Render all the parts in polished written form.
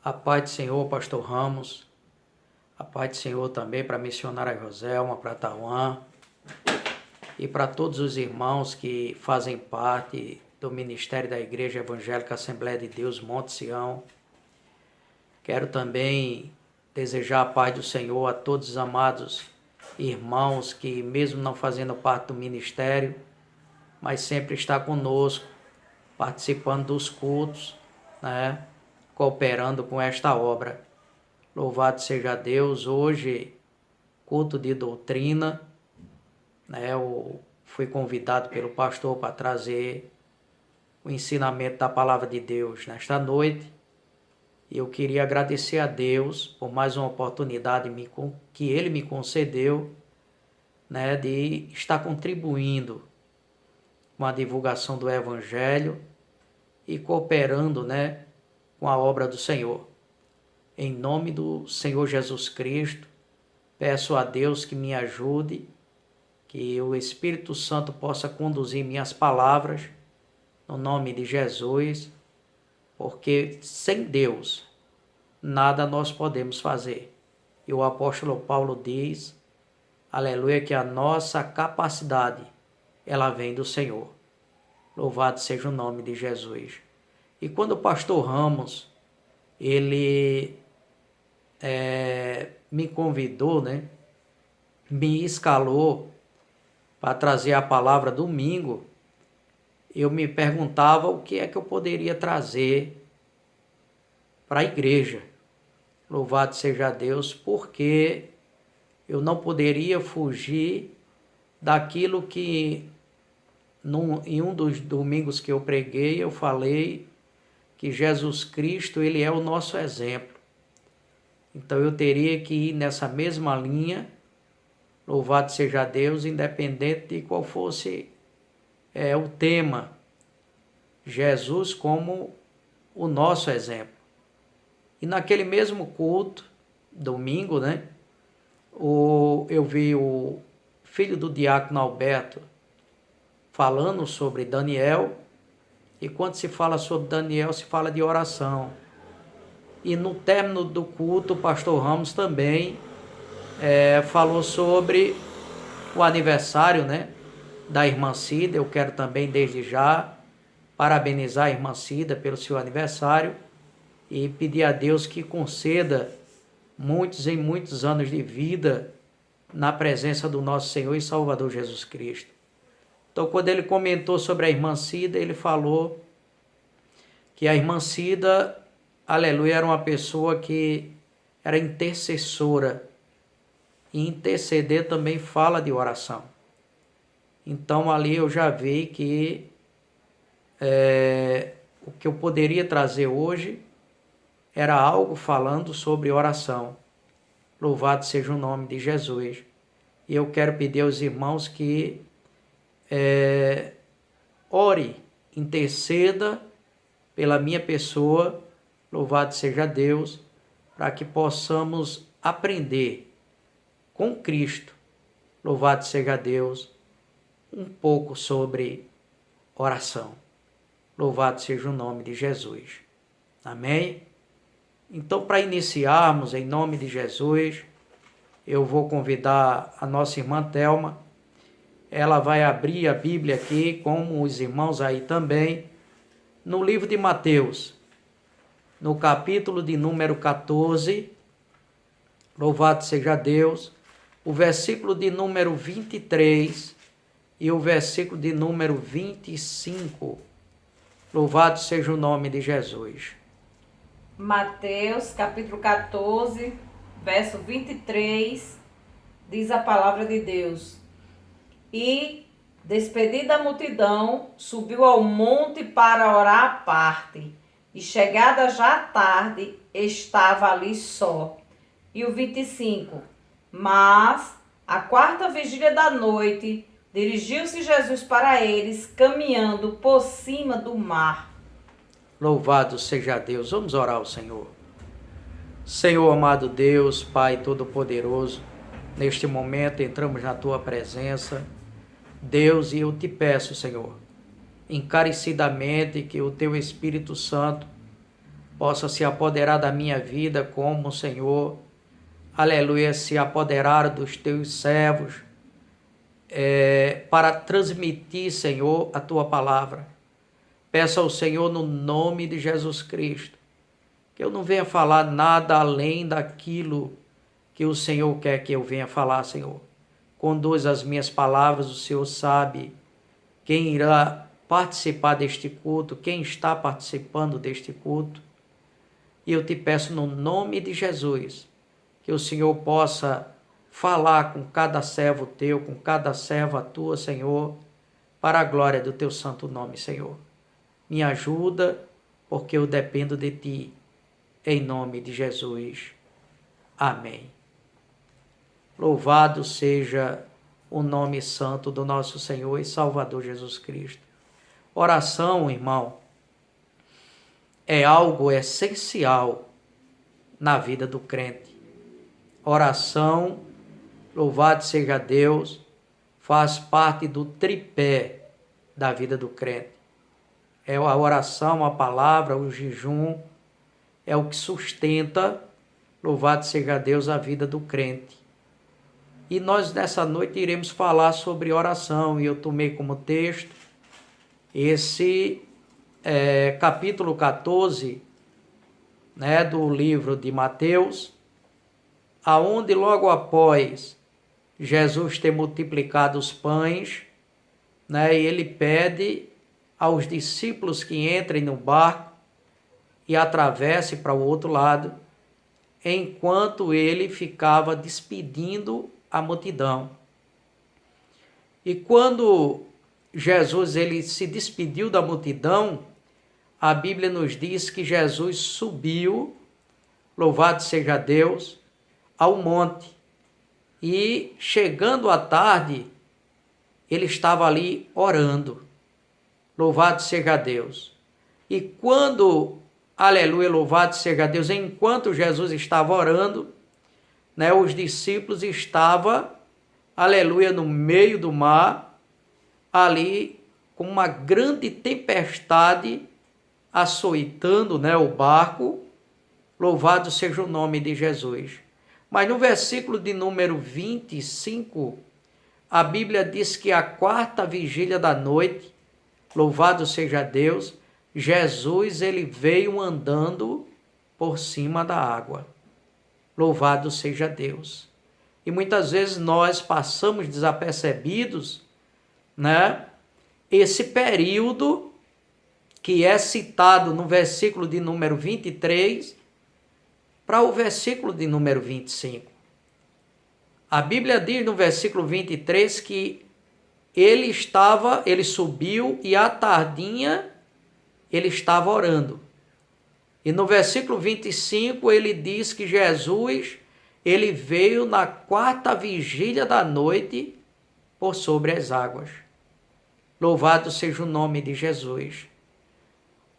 A paz do Senhor, pastor Ramos. A paz do Senhor também para a missionária Joselma, para Tauã e para todos os irmãos que fazem parte do ministério da Igreja Evangélica Assembleia de Deus, Monte Sião. Quero também desejar a paz do Senhor a todos os amados irmãos que, mesmo não fazendo parte do ministério, mas sempre está conosco, participando dos cultos, né? Cooperando com esta obra. Louvado seja Deus. Hoje, culto de doutrina, né? Eu fui convidado pelo pastor para trazer o ensinamento da palavra de Deus nesta noite. E eu queria agradecer a Deus por mais uma oportunidade que Ele me concedeu, né? De estar contribuindo com a divulgação do Evangelho e cooperando, né? Com a obra do Senhor. Em nome do Senhor Jesus Cristo, peço a Deus que me ajude, que o Espírito Santo possa conduzir minhas palavras, no nome de Jesus, porque sem Deus nada nós podemos fazer. E o apóstolo Paulo diz, aleluia, que a nossa capacidade, ela vem do Senhor. Louvado seja o nome de Jesus. E quando o pastor Ramos, ele me convidou, né, me escalou para trazer a palavra domingo, eu me perguntava o que é que eu poderia trazer para a igreja. Louvado seja Deus, porque eu não poderia fugir daquilo que em um dos domingos que eu preguei, eu falei que Jesus Cristo, ele é o nosso exemplo. Então eu teria que ir nessa mesma linha, louvado seja Deus, independente de qual fosse o tema. Jesus como o nosso exemplo. E naquele mesmo culto, domingo, né? Eu vi o filho do diácono Alberto falando sobre Daniel. E quando se fala sobre Daniel, se fala de oração. E no término do culto, o pastor Ramos também falou sobre o aniversário, né, da irmã Cida. Eu quero também, desde já, parabenizar a irmã Cida pelo seu aniversário e pedir a Deus que conceda muitos e muitos anos de vida na presença do nosso Senhor e Salvador Jesus Cristo. Então, quando ele comentou sobre a irmã Cida, ele falou que a irmã Cida, aleluia, era uma pessoa que era intercessora. E interceder também fala de oração. Então, ali eu já vi que o que eu poderia trazer hoje era algo falando sobre oração. Louvado seja o nome de Jesus. E eu quero pedir aos irmãos que ore, interceda pela minha pessoa, louvado seja Deus, para que possamos aprender com Cristo, louvado seja Deus, um pouco sobre oração. Louvado seja o nome de Jesus. Amém? Então, para iniciarmos, em nome de Jesus, eu vou convidar a nossa irmã Thelma. Ela vai abrir a Bíblia aqui, como os irmãos aí também, no livro de Mateus, no capítulo de número 14, louvado seja Deus, o versículo de número 23 e o versículo de número 25. Louvado seja o nome de Jesus. Mateus, capítulo 14, verso 23, diz a palavra de Deus. E, despedida a multidão, subiu ao monte para orar à parte. E chegada já a tarde, estava ali só. E o 25. Mas, à quarta vigília da noite, dirigiu-se Jesus para eles, caminhando por cima do mar. Louvado seja Deus. Vamos orar ao Senhor. Senhor amado Deus, Pai Todo-Poderoso, neste momento entramos na Tua presença. Deus, e eu te peço, Senhor, encarecidamente que o Teu Espírito Santo possa se apoderar da minha vida como o Senhor, aleluia, se apoderar dos teus servos, para transmitir, Senhor, a tua palavra. Peço ao Senhor no nome de Jesus Cristo, que eu não venha falar nada além daquilo que o Senhor quer que eu venha falar, Senhor. Conduz as minhas palavras, o Senhor sabe quem irá participar deste culto, quem está participando deste culto. E eu te peço no nome de Jesus, que o Senhor possa falar com cada servo teu, com cada serva tua, Senhor, para a glória do teu santo nome, Senhor. Me ajuda, porque eu dependo de ti, em nome de Jesus. Amém. Louvado seja o nome santo do nosso Senhor e Salvador Jesus Cristo. Oração, irmão, é algo essencial na vida do crente. Oração, louvado seja Deus, faz parte do tripé da vida do crente. É a oração, a palavra, o jejum, é o que sustenta, louvado seja Deus, a vida do crente. E nós nessa noite iremos falar sobre oração, e eu tomei como texto esse capítulo 14, né, do livro de Mateus, aonde logo após Jesus ter multiplicado os pães, né, ele pede aos discípulos que entrem no barco e atravessem para o outro lado, enquanto ele ficava despedindo a multidão. E quando Jesus ele se despediu da multidão, a Bíblia nos diz que Jesus subiu, louvado seja Deus, ao monte. E chegando à tarde, ele estava ali orando. Louvado seja Deus. E quando, aleluia, louvado seja Deus, enquanto Jesus estava orando, né, os discípulos estavam, aleluia, no meio do mar, ali com uma grande tempestade açoitando, né, o barco. Louvado seja o nome de Jesus. Mas no versículo de número 25, a Bíblia diz que a quarta vigília da noite, louvado seja Deus, Jesus ele veio andando por cima da água. Louvado seja Deus. E muitas vezes nós passamos desapercebidos, né, esse período que é citado no versículo de número 23 para o versículo de número 25. A Bíblia diz no versículo 23 que ele subiu e à tardinha ele estava orando. E no versículo 25 ele diz que Jesus ele veio na quarta vigília da noite por sobre as águas. Louvado seja o nome de Jesus.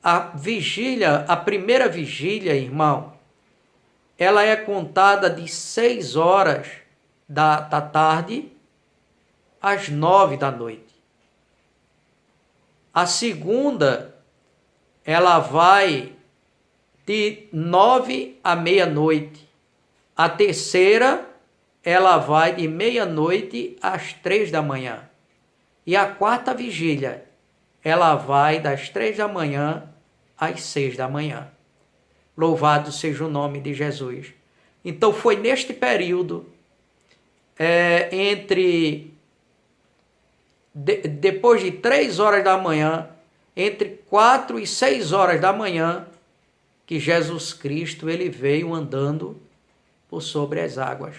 A primeira vigília, irmão, ela é contada de 6 horas da tarde às 9 da noite. A segunda, ela vai de 9 à meia-noite. A terceira, ela vai de meia-noite às 3 da manhã. E a quarta vigília, ela vai das 3 da manhã às 6 da manhã. Louvado seja o nome de Jesus. Então foi neste período, depois de 3 horas da manhã, entre 4 e 6 horas da manhã, que Jesus Cristo ele veio andando por sobre as águas.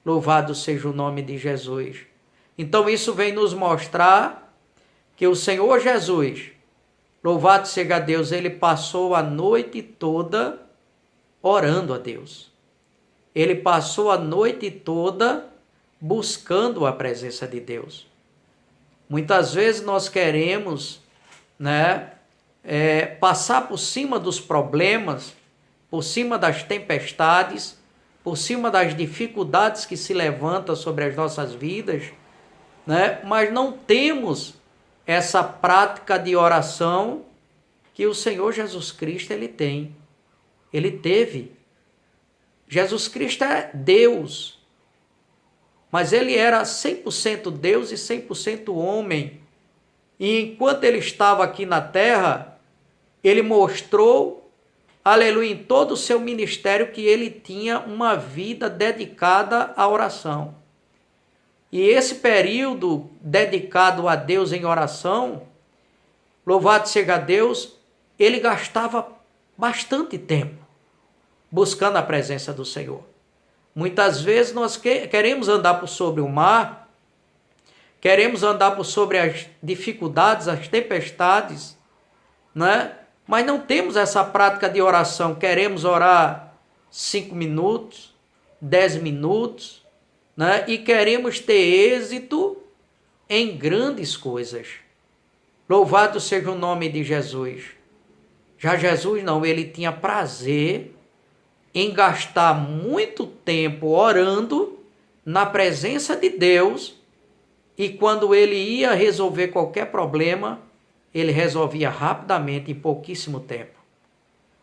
Louvado seja o nome de Jesus. Então isso vem nos mostrar que o Senhor Jesus, louvado seja Deus, ele passou a noite toda orando a Deus. Ele passou a noite toda buscando a presença de Deus. Muitas vezes nós queremos, né, passar por cima dos problemas, por cima das tempestades, por cima das dificuldades que se levantam sobre as nossas vidas, né, mas não temos essa prática de oração que o Senhor Jesus Cristo ele tem. Ele teve. Jesus Cristo é Deus, mas ele era 100% Deus e 100% homem. E enquanto ele estava aqui na terra, ele mostrou, aleluia, em todo o seu ministério que ele tinha uma vida dedicada à oração. E esse período dedicado a Deus em oração, louvado seja Deus, ele gastava bastante tempo buscando a presença do Senhor. Muitas vezes nós queremos andar por sobre o mar, queremos andar por sobre as dificuldades, as tempestades, né? Mas não temos essa prática de oração. Queremos orar 5 minutos, 10 minutos, né? E queremos ter êxito em grandes coisas. Louvado seja o nome de Jesus. Já Jesus não, ele tinha prazer em gastar muito tempo orando na presença de Deus, e quando ele ia resolver qualquer problema, ele resolvia rapidamente, em pouquíssimo tempo.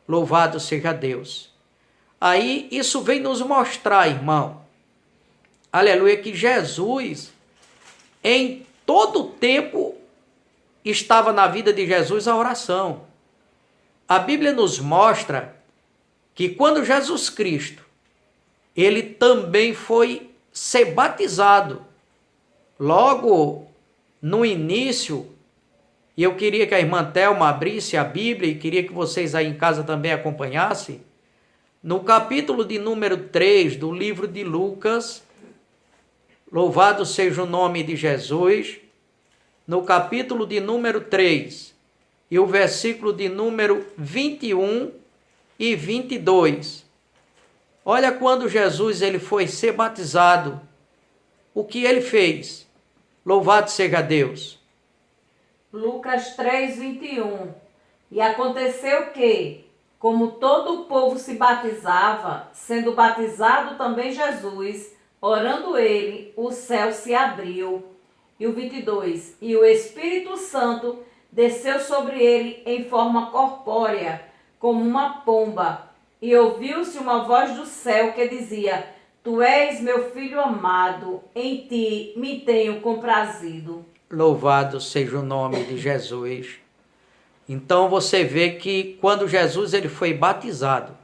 Louvado seja Deus. Aí isso vem nos mostrar, irmão, aleluia, que Jesus, em todo o tempo, estava na vida de Jesus a oração. A Bíblia nos mostra que quando Jesus Cristo, ele também foi ser batizado, logo no início, e eu queria que a irmã Thelma abrisse a Bíblia, e queria que vocês aí em casa também acompanhassem, no capítulo de número 3 do livro de Lucas, louvado seja o nome de Jesus, no capítulo de número 3, e o versículo de número 21 e 22. Olha, quando Jesus ele foi ser batizado, o que ele fez? Louvado seja Deus. Lucas 3, 21. E aconteceu que, como todo o povo se batizava, sendo batizado também Jesus, orando ele, o céu se abriu. E o 22. E o Espírito Santo desceu sobre ele em forma corpórea, como uma pomba, e ouviu-se uma voz do céu que dizia: Tu és meu filho amado, em ti me tenho comprazido. Louvado seja o nome de Jesus. Então você vê que quando Jesus ele foi batizado,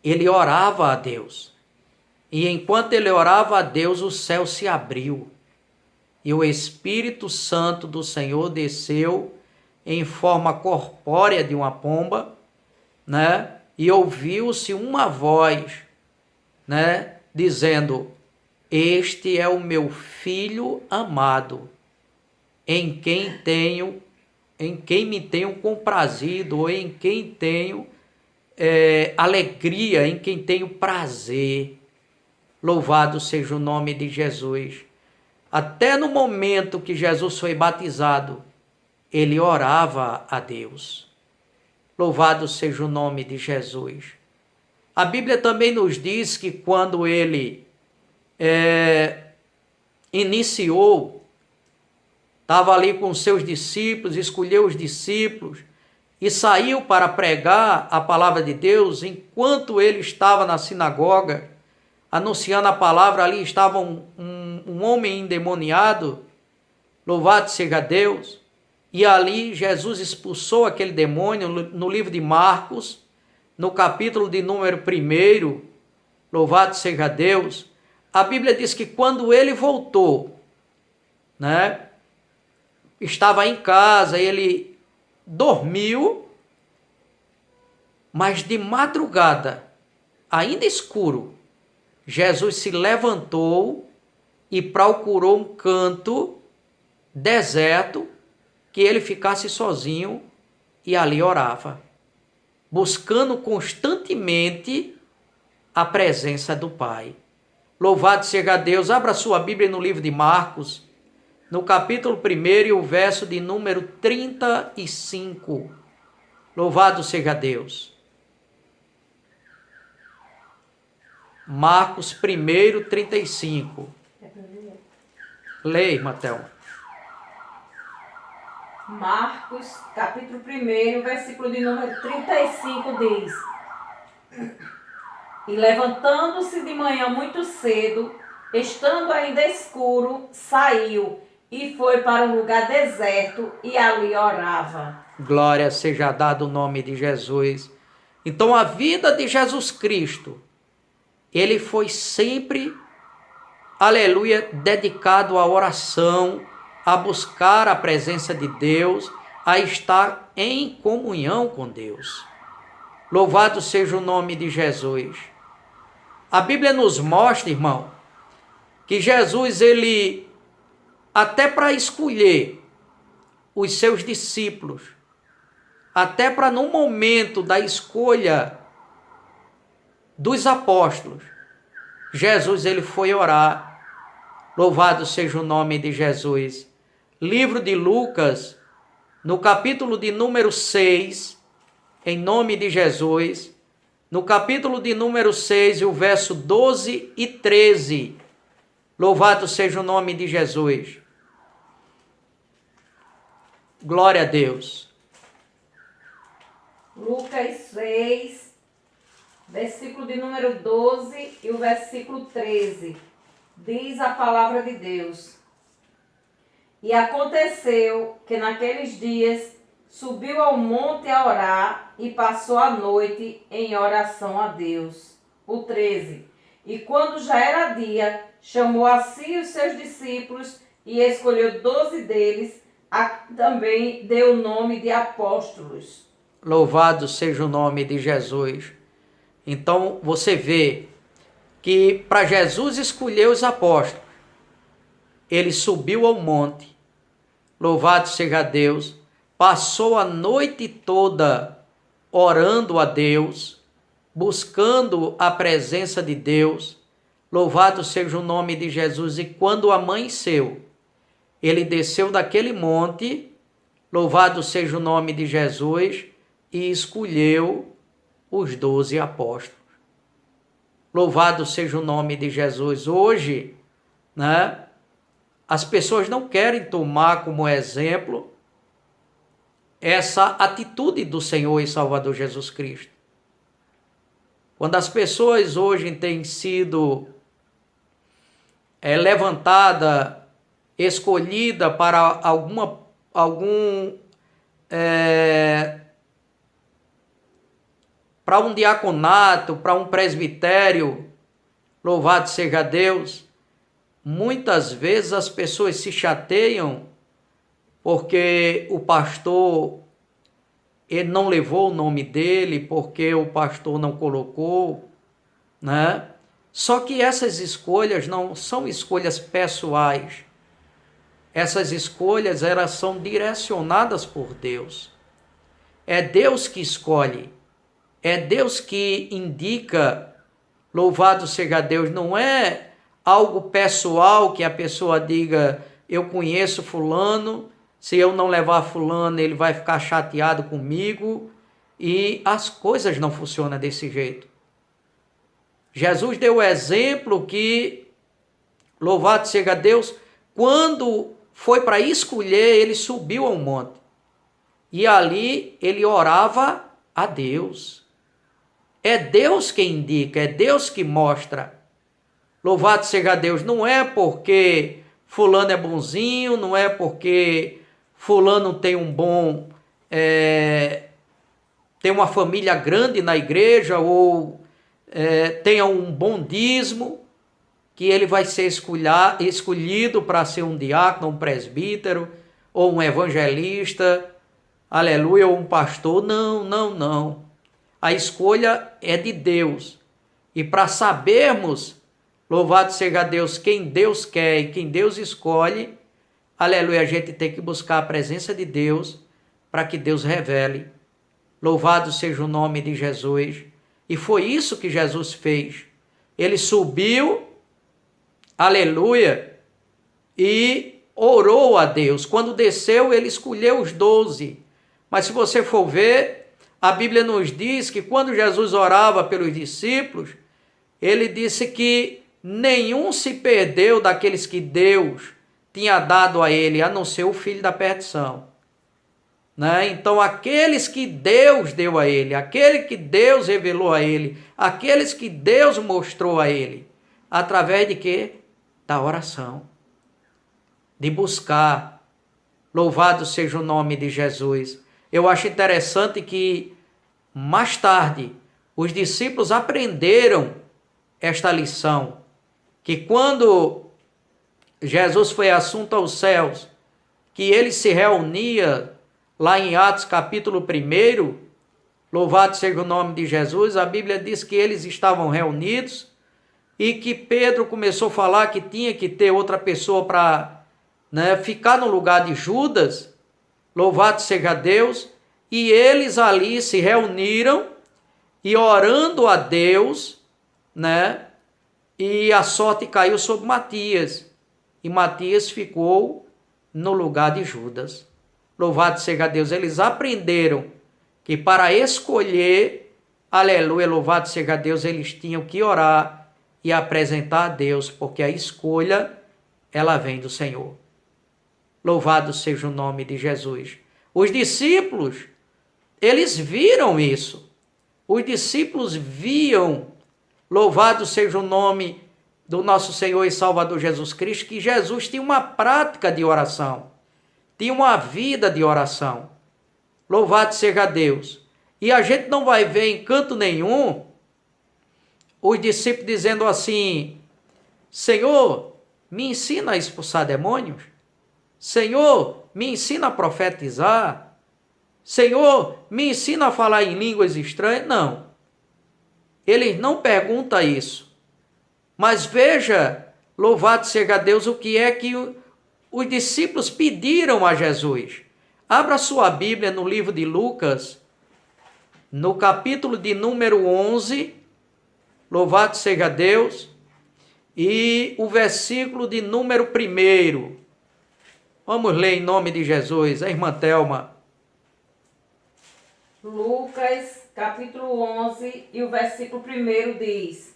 ele orava a Deus. E enquanto ele orava a Deus, o céu se abriu. E o Espírito Santo do Senhor desceu em forma corpórea de uma pomba, né? E ouviu-se uma voz, né? Dizendo: Este é o meu filho amado, em quem me tenho comprazido, ou em quem tenho alegria, em quem tenho prazer. Louvado seja o nome de Jesus. Até no momento que Jesus foi batizado, ele orava a Deus. Louvado seja o nome de Jesus. A Bíblia também nos diz que quando ele iniciou, estava ali com seus discípulos, escolheu os discípulos e saiu para pregar a palavra de Deus. Enquanto ele estava na sinagoga, anunciando a palavra, ali estava um homem endemoniado, louvado seja Deus, e ali Jesus expulsou aquele demônio. No livro de Marcos, no capítulo de número 1, louvado seja Deus, a Bíblia diz que quando ele voltou, né, estava em casa, ele dormiu, mas de madrugada, ainda escuro, Jesus se levantou e procurou um canto deserto que ele ficasse sozinho e ali orava, buscando constantemente a presença do Pai. Louvado seja Deus. Abra sua Bíblia no livro de Marcos, no capítulo 1 e o verso de número 35. Louvado seja Deus. Marcos 1, 35. Leia, irmã Thelma. Marcos, capítulo 1, versículo de número 35 diz: E levantando-se de manhã muito cedo, estando ainda escuro, saiu e foi para um lugar deserto e ali orava. Glória seja dada o nome de Jesus. Então a vida de Jesus Cristo, ele foi sempre, aleluia, dedicado à oração, a buscar a presença de Deus, a estar em comunhão com Deus. Louvado seja o nome de Jesus. A Bíblia nos mostra, irmão, que Jesus, ele, até para escolher os seus discípulos, até para no momento da escolha dos apóstolos, Jesus, ele foi orar. Louvado seja o nome de Jesus. Livro de Lucas, no capítulo de número 6, em nome de Jesus, no capítulo de número 6, o verso 12 e 13. Louvado seja o nome de Jesus. Glória a Deus. Lucas 6, versículo de número 12 e o versículo 13. Diz a palavra de Deus. E aconteceu que naqueles dias subiu ao monte a orar e passou a noite em oração a Deus. O 13. E quando já era dia, chamou a si os seus discípulos e escolheu 12 deles, a que também deu o nome de apóstolos. Louvado seja o nome de Jesus. Então você vê que para Jesus escolher os apóstolos, ele subiu ao monte, louvado seja Deus, passou a noite toda orando a Deus, buscando a presença de Deus, louvado seja o nome de Jesus. E quando amanheceu, ele desceu daquele monte, louvado seja o nome de Jesus, e escolheu os 12 apóstolos. Louvado seja o nome de Jesus. Hoje, né, as pessoas não querem tomar como exemplo essa atitude do Senhor e Salvador Jesus Cristo. Quando as pessoas hoje têm sido levantada, escolhida para para um diaconato, para um presbitério, louvado seja Deus, muitas vezes as pessoas se chateiam porque o pastor, ele não levou o nome dele, porque o pastor não colocou, né? Só que essas escolhas não são escolhas pessoais. Essas escolhas, elas são direcionadas por Deus. É Deus que escolhe. É Deus que indica, louvado seja Deus. Não é algo pessoal que a pessoa diga, eu conheço fulano, se eu não levar fulano, ele vai ficar chateado comigo. E as coisas não funcionam desse jeito. Jesus deu o exemplo que, louvado seja Deus, quando foi para escolher, ele subiu ao monte. E ali ele orava a Deus. É Deus que indica, é Deus que mostra. Louvado seja Deus. Não é porque fulano é bonzinho, não é porque fulano tem tem uma família grande na igreja ou tenha um bom dízimo, que ele vai ser escolhido para ser um diácono, um presbítero, ou um evangelista, aleluia, ou um pastor. Não, não, não. A escolha é de Deus. E para sabermos, louvado seja Deus, quem Deus quer e quem Deus escolhe, aleluia, a gente tem que buscar a presença de Deus para que Deus revele. Louvado seja o nome de Jesus. E foi isso que Jesus fez. Ele subiu, aleluia, e orou a Deus. Quando desceu, ele escolheu os 12. Mas se você for ver, a Bíblia nos diz que quando Jesus orava pelos discípulos, ele disse que nenhum se perdeu daqueles que Deus tinha dado a ele, a não ser o filho da perdição. né? Então, aqueles que Deus deu a ele, aquele que Deus revelou a ele, aqueles que Deus mostrou a ele, através de quê? Da oração, de buscar. Louvado seja o nome de Jesus. Eu acho interessante que, mais tarde, os discípulos aprenderam esta lição, que quando Jesus foi assunto aos céus, que ele se reunia lá em Atos capítulo 1, louvado seja o nome de Jesus, a Bíblia diz que eles estavam reunidos e que Pedro começou a falar que tinha que ter outra pessoa para, né, ficar no lugar de Judas, louvado seja Deus, e eles ali se reuniram e orando a Deus, né, e a sorte caiu sobre Matias, e Matias ficou no lugar de Judas. Louvado seja Deus, eles aprenderam que para escolher, aleluia, louvado seja Deus, eles tinham que orar e apresentar a Deus, porque a escolha, ela vem do Senhor. Louvado seja o nome de Jesus. Os discípulos, eles viram isso. Os discípulos viam, louvado seja o nome do nosso Senhor e Salvador Jesus Cristo, que Jesus tinha uma prática de oração, tinha uma vida de oração. Louvado seja Deus. E a gente não vai ver em canto nenhum os discípulos dizendo assim: Senhor, me ensina a expulsar demônios. Senhor, me ensina a profetizar. Senhor, me ensina a falar em línguas estranhas. Não. Eles não perguntam isso. Mas veja, louvado seja Deus, o que é que os discípulos pediram a Jesus. Abra sua Bíblia no livro de Lucas, no capítulo de número 11, louvado seja Deus, e o versículo de número 1. Vamos ler em nome de Jesus, a irmã Thelma. Lucas, capítulo 11, e o versículo 1 diz: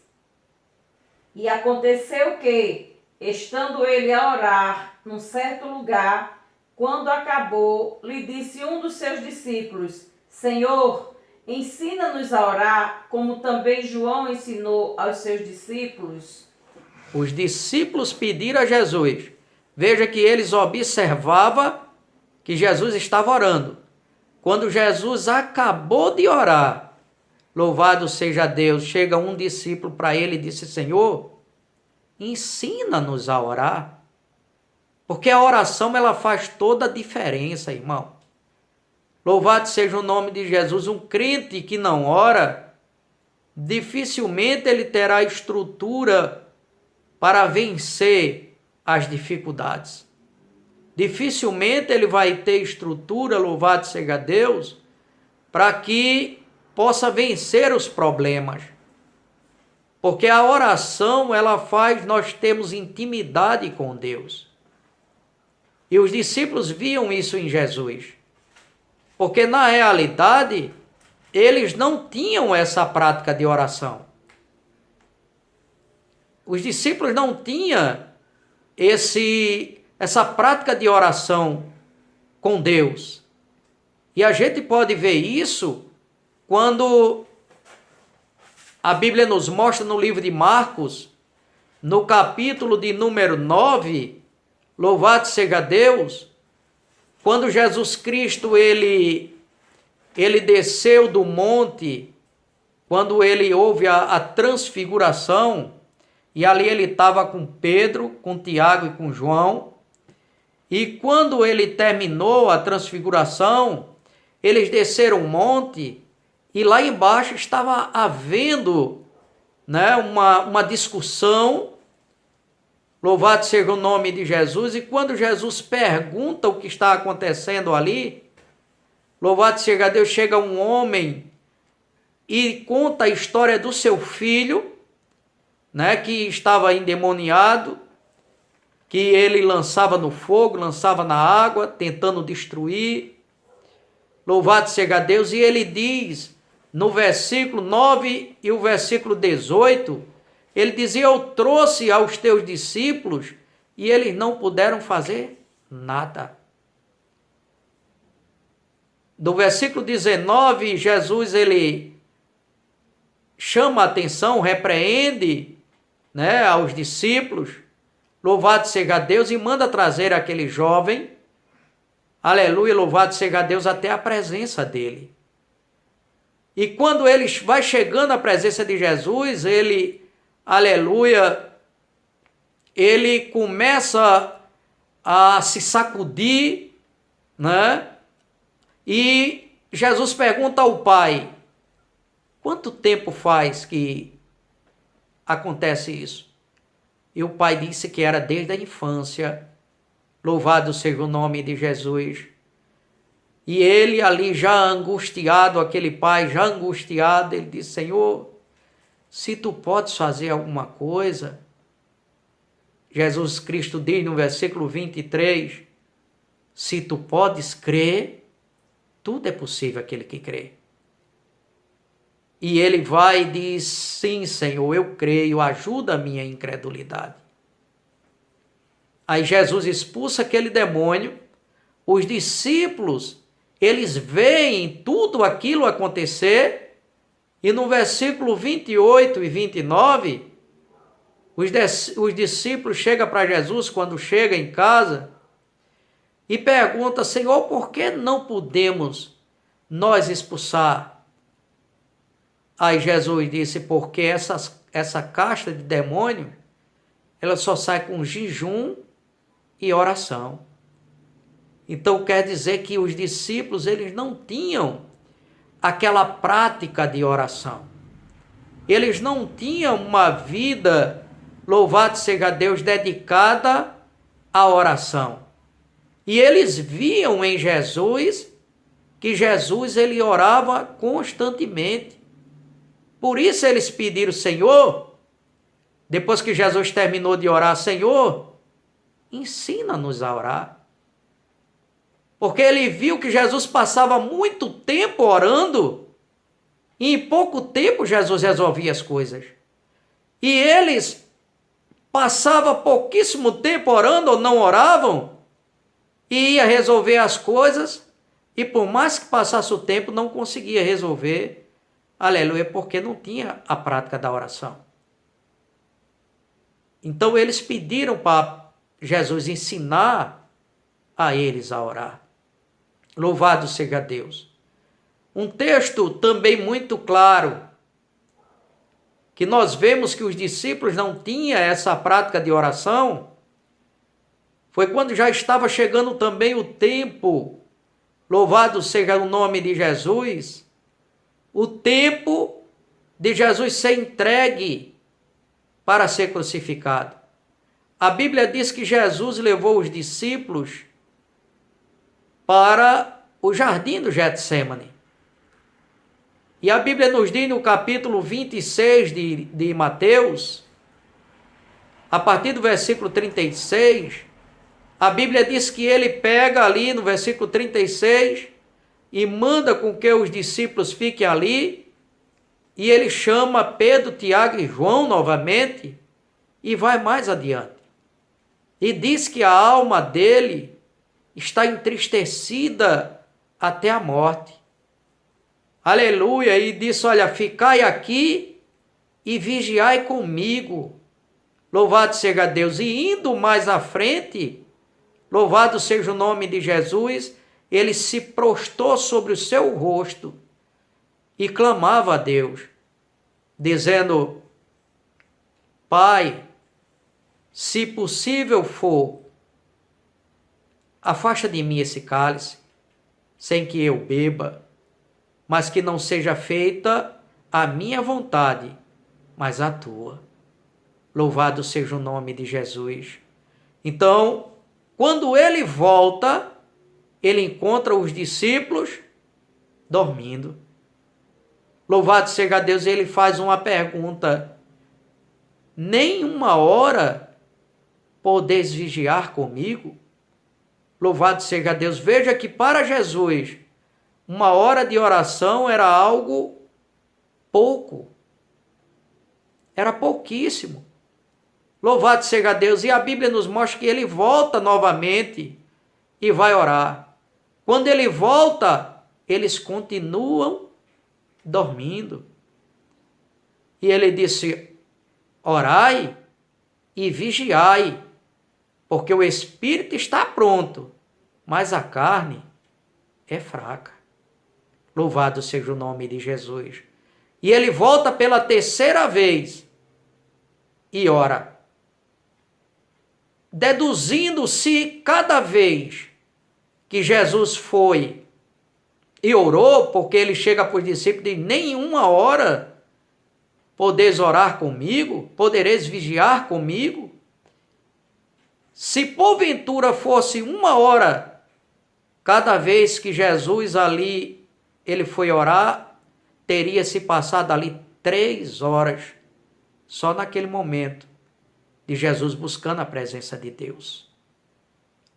E aconteceu que, estando ele a orar num certo lugar, quando acabou, lhe disse um dos seus discípulos: Senhor, ensina-nos a orar, como também João ensinou aos seus discípulos. Os discípulos pediram a Jesus. Veja que eles observavam que Jesus estava orando. Quando Jesus acabou de orar, louvado seja Deus, chega um discípulo para ele e disse: Senhor, ensina-nos a orar. Porque a oração, ela faz toda a diferença, irmão. Louvado seja o nome de Jesus. Um crente que não ora, dificilmente ele terá estrutura para vencer as dificuldades. Dificilmente ele vai ter estrutura, louvado seja Deus, para que possa vencer os problemas. Porque a oração, ela faz nós termos intimidade com Deus. E os discípulos viam isso em Jesus. Porque na realidade, eles não tinham essa prática de oração. Os discípulos não tinham essa prática de oração com Deus. E a gente pode ver isso quando a Bíblia nos mostra no livro de Marcos, no capítulo de número 9, louvado seja Deus, quando Jesus Cristo ele desceu do monte, quando ele houve a transfiguração, e ali ele estava com Pedro, com Tiago e com João, e quando ele terminou a transfiguração, eles desceram o monte, e lá embaixo estava havendo, né, uma discussão, louvado seja o nome de Jesus, e quando Jesus pergunta o que está acontecendo ali, louvado seja Deus, chega um homem e conta a história do seu filho, né, que estava endemoniado, que ele lançava no fogo, lançava na água, tentando destruir. Louvado seja Deus, e ele diz, no versículo 9 e o versículo 18, ele dizia: eu trouxe aos teus discípulos e eles não puderam fazer nada. do versículo 19, Jesus ele chama a atenção, repreende, né, aos discípulos, louvado seja Deus, e manda trazer aquele jovem, aleluia, louvado seja Deus, até a presença dele. E quando ele vai chegando à presença de Jesus, ele, aleluia, ele começa a se sacudir, né? E Jesus pergunta ao Pai: quanto tempo faz que acontece isso? E o Pai disse que era desde a infância. Louvado seja o nome de Jesus. E ele ali já angustiado, aquele pai já angustiado, ele disse: Senhor, se tu podes fazer alguma coisa. Jesus Cristo diz no versículo 23, se tu podes crer, tudo é possível aquele que crê. E ele vai e diz: sim, Senhor, eu creio, ajuda a minha incredulidade. Aí Jesus expulsa aquele demônio, os discípulos, eles veem tudo aquilo acontecer, e no versículo 28 e 29, os discípulos chegam para Jesus quando chega em casa e perguntam: Senhor, por que não podemos nós expulsar? Aí Jesus disse: porque essa casta de demônio, ela só sai com jejum e oração. Então quer dizer que os discípulos, eles não tinham aquela prática de oração. Eles não tinham uma vida, louvado seja Deus, dedicada à oração. E eles viam em Jesus que Jesus ele orava constantemente. Por isso eles pediram: Senhor, depois que Jesus terminou de orar, Senhor, ensina-nos a orar. Porque ele viu que Jesus passava muito tempo orando e em pouco tempo Jesus resolvia as coisas. E eles passavam pouquíssimo tempo orando ou não oravam e ia resolver as coisas, e por mais que passasse o tempo não conseguia resolver, aleluia, porque não tinha a prática da oração. Então eles pediram para Jesus ensinar a eles a orar. Louvado seja Deus. Um texto também muito claro, que nós vemos que os discípulos não tinham essa prática de oração, foi quando já estava chegando também o tempo, louvado seja o nome de Jesus, o tempo de Jesus ser entregue para ser crucificado. A Bíblia diz que Jesus levou os discípulos para o jardim do Getsêmani. E a Bíblia nos diz no capítulo 26 de Mateus, a partir do versículo 36, a Bíblia diz que ele pega ali no versículo 36 e manda com que os discípulos fiquem ali, e ele chama Pedro, Tiago e João novamente e vai mais adiante. E diz que a alma dele está entristecida até a morte. Aleluia! E disse: olha, ficai aqui e vigiai comigo. Louvado seja Deus. E indo mais à frente, louvado seja o nome de Jesus, ele se prostrou sobre o seu rosto e clamava a Deus, dizendo: Pai, se possível for, afasta de mim esse cálice, sem que eu beba, mas que não seja feita a minha vontade, mas a tua. Louvado seja o nome de Jesus. Então, quando ele volta, ele encontra os discípulos dormindo. Louvado seja Deus, ele faz uma pergunta: nem uma hora podeis vigiar comigo? Louvado seja Deus. Veja que para Jesus, uma hora de oração era algo pouco. Era pouquíssimo. Louvado seja Deus. E a Bíblia nos mostra que ele volta novamente e vai orar. Quando ele volta, eles continuam dormindo. E ele disse: orai e vigiai, porque o espírito está pronto, mas a carne é fraca. Louvado seja o nome de Jesus. E ele volta pela terceira vez e ora, deduzindo-se cada vez que Jesus foi e orou, porque ele chega para os discípulos e diz: nenhuma hora podeis orar comigo, podereis vigiar comigo. Se porventura fosse uma hora cada vez que Jesus ali ele foi orar, teria se passado ali 3 horas só naquele momento de Jesus buscando a presença de Deus.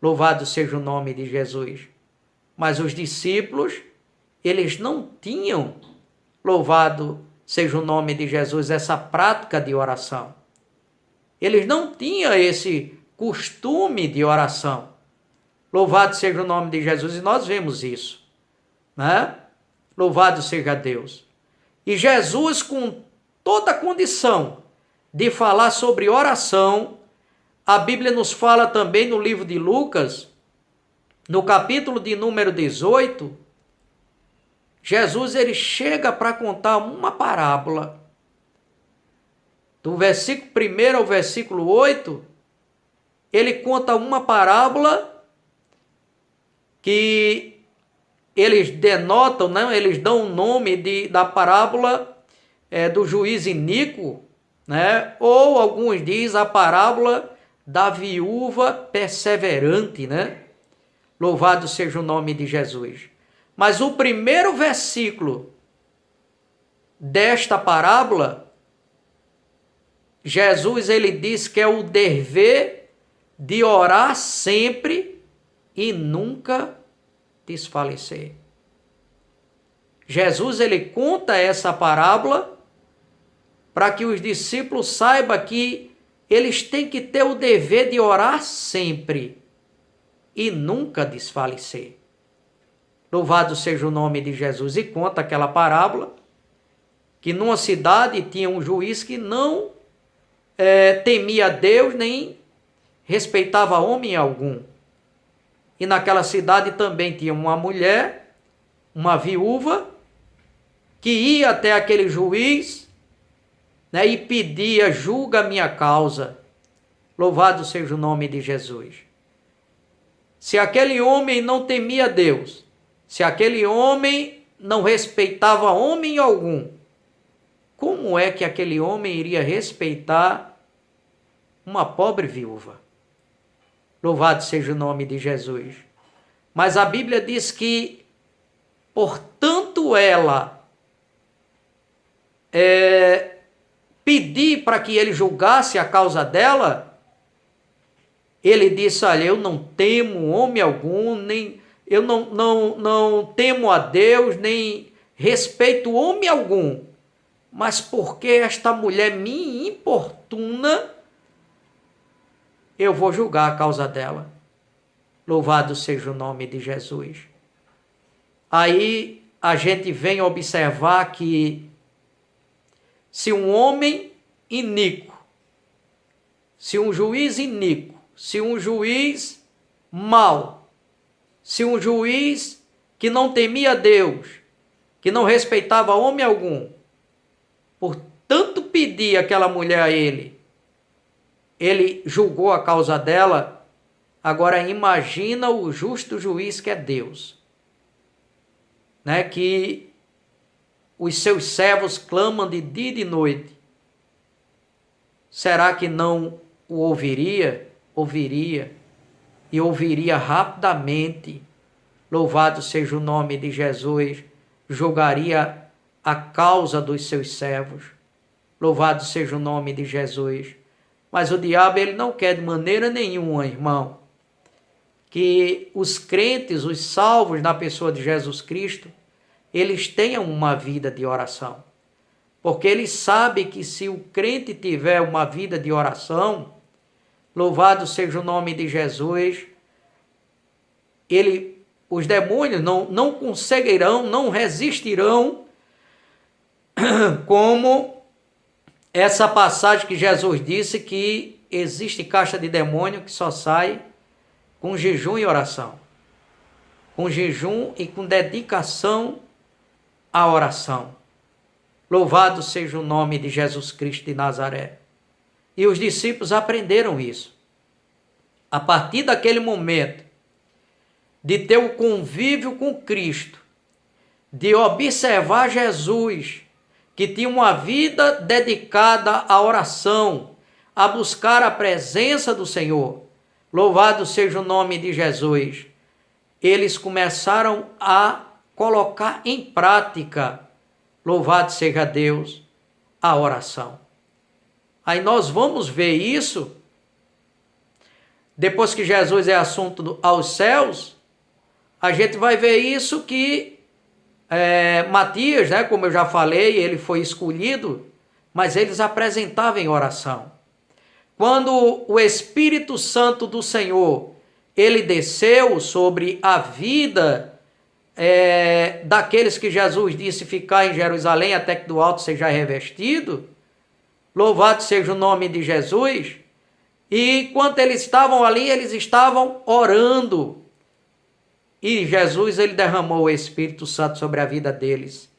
Louvado seja o nome de Jesus. Mas os discípulos, eles não tinham, louvado seja o nome de Jesus, essa prática de oração. Eles não tinham esse costume de oração. Louvado seja o nome de Jesus, e nós vemos isso, né? Louvado seja Deus. E Jesus, com toda a condição de falar sobre oração, a Bíblia nos fala também no livro de Lucas, no capítulo de número 18, Jesus ele chega para contar uma parábola. Do versículo 1 ao versículo 8, ele conta uma parábola que eles denotam, né? Eles dão o nome da parábola do juiz iníquo, né? Ou alguns dizem a parábola da viúva perseverante, né? Louvado seja o nome de Jesus. Mas o primeiro versículo desta parábola, Jesus ele diz que é o dever de orar sempre e nunca desfalecer. Jesus ele conta essa parábola para que os discípulos saibam que eles têm que ter o dever de orar sempre e nunca desfalecer. Louvado seja o nome de Jesus. E conta aquela parábola que numa cidade tinha um juiz que não temia Deus nem respeitava homem algum. E naquela cidade também tinha uma mulher, uma viúva, que ia até aquele juiz, né, e pedia: julga a minha causa. Louvado seja o nome de Jesus. Se aquele homem não temia Deus, se aquele homem não respeitava homem algum, como é que aquele homem iria respeitar uma pobre viúva? Louvado seja o nome de Jesus. Mas a Bíblia diz que, portanto, ela pedir para que ele julgasse a causa dela, ele disse: olha, eu não temo homem algum, nem eu não temo a Deus, nem respeito homem algum, mas porque esta mulher me importuna, eu vou julgar a causa dela. Louvado seja o nome de Jesus. Aí a gente vem observar que se um homem iníquo, se um juiz iníquo, se um juiz mau, se um juiz que não temia Deus, que não respeitava homem algum, por tanto pedir aquela mulher a ele julgou a causa dela. Agora imagina o justo juiz que é Deus, né? Que os seus servos clamam de dia e de noite. Será que não o ouviria? Ouviria. E ouviria rapidamente. Louvado seja o nome de Jesus. Julgaria a causa dos seus servos. Louvado seja o nome de Jesus. Mas o diabo ele não quer de maneira nenhuma, irmão, que os crentes, os salvos na pessoa de Jesus Cristo, eles tenham uma vida de oração. Porque ele sabe que se o crente tiver uma vida de oração, louvado seja o nome de Jesus, ele os demônios não conseguirão, não resistirão, como essa passagem que Jesus disse que existe caixa de demônio que só sai com jejum e oração. Com jejum e com dedicação à oração. Louvado seja o nome de Jesus Cristo de Nazaré. E os discípulos aprenderam isso. A partir daquele momento, de ter o convívio com Cristo, de observar Jesus, que tinha uma vida dedicada à oração, a buscar a presença do Senhor. Louvado seja o nome de Jesus. Eles começaram a colocar em prática, louvado seja Deus, a oração. Aí nós vamos ver isso, depois que Jesus é assunto aos céus, a gente vai ver isso que Matias, né, como eu já falei, ele foi escolhido, mas eles apresentavam em oração. Quando o Espírito Santo do Senhor, ele desceu sobre a vida daqueles que Jesus disse ficar em Jerusalém até que do alto seja revestido, louvado seja o nome de Jesus, e enquanto eles estavam ali, eles estavam orando, e Jesus, ele derramou o Espírito Santo sobre a vida deles.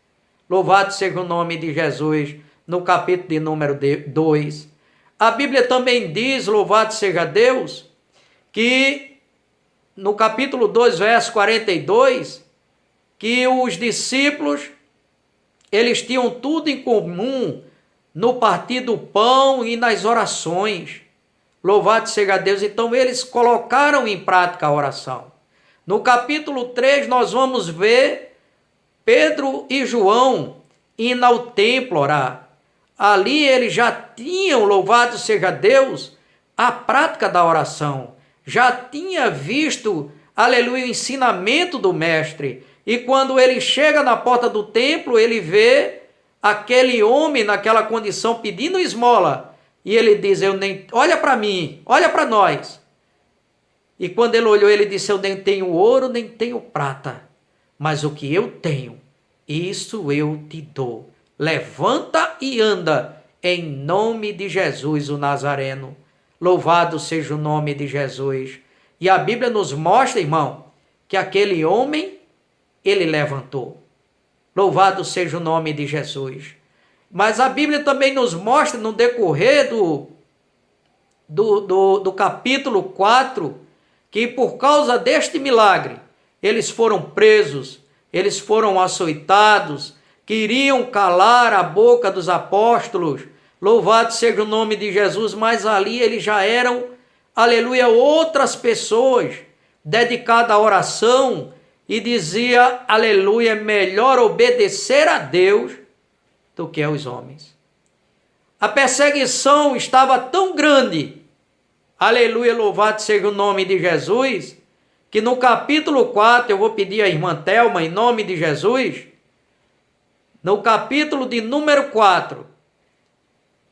Louvado seja o nome de Jesus, no capítulo de número 2. A Bíblia também diz, louvado seja Deus, que no capítulo 2, verso 42, que os discípulos, eles tinham tudo em comum no partir do pão e nas orações. Louvado seja Deus. Então eles colocaram em prática a oração. No capítulo 3 nós vamos ver Pedro e João indo ao templo orar. Ali eles já tinham, louvado seja Deus, a prática da oração. Já tinha visto, aleluia, o ensinamento do mestre. E quando ele chega na porta do templo, ele vê aquele homem naquela condição pedindo esmola. E ele diz, olha para mim, olha para nós. E quando ele olhou, ele disse, eu nem tenho ouro, nem tenho prata. Mas o que eu tenho, isso eu te dou. Levanta e anda, em nome de Jesus, o Nazareno. Louvado seja o nome de Jesus. E a Bíblia nos mostra, irmão, que aquele homem, ele levantou. Louvado seja o nome de Jesus. Mas a Bíblia também nos mostra, no decorrer do capítulo 4, que por causa deste milagre, eles foram presos, eles foram açoitados, queriam calar a boca dos apóstolos. Louvado seja o nome de Jesus, mas ali eles já eram, aleluia, outras pessoas dedicadas à oração e dizia, aleluia, melhor obedecer a Deus do que aos homens. A perseguição estava tão grande, aleluia, louvado seja o nome de Jesus, que no capítulo 4, eu vou pedir à irmã Thelma, em nome de Jesus, no capítulo de número 4,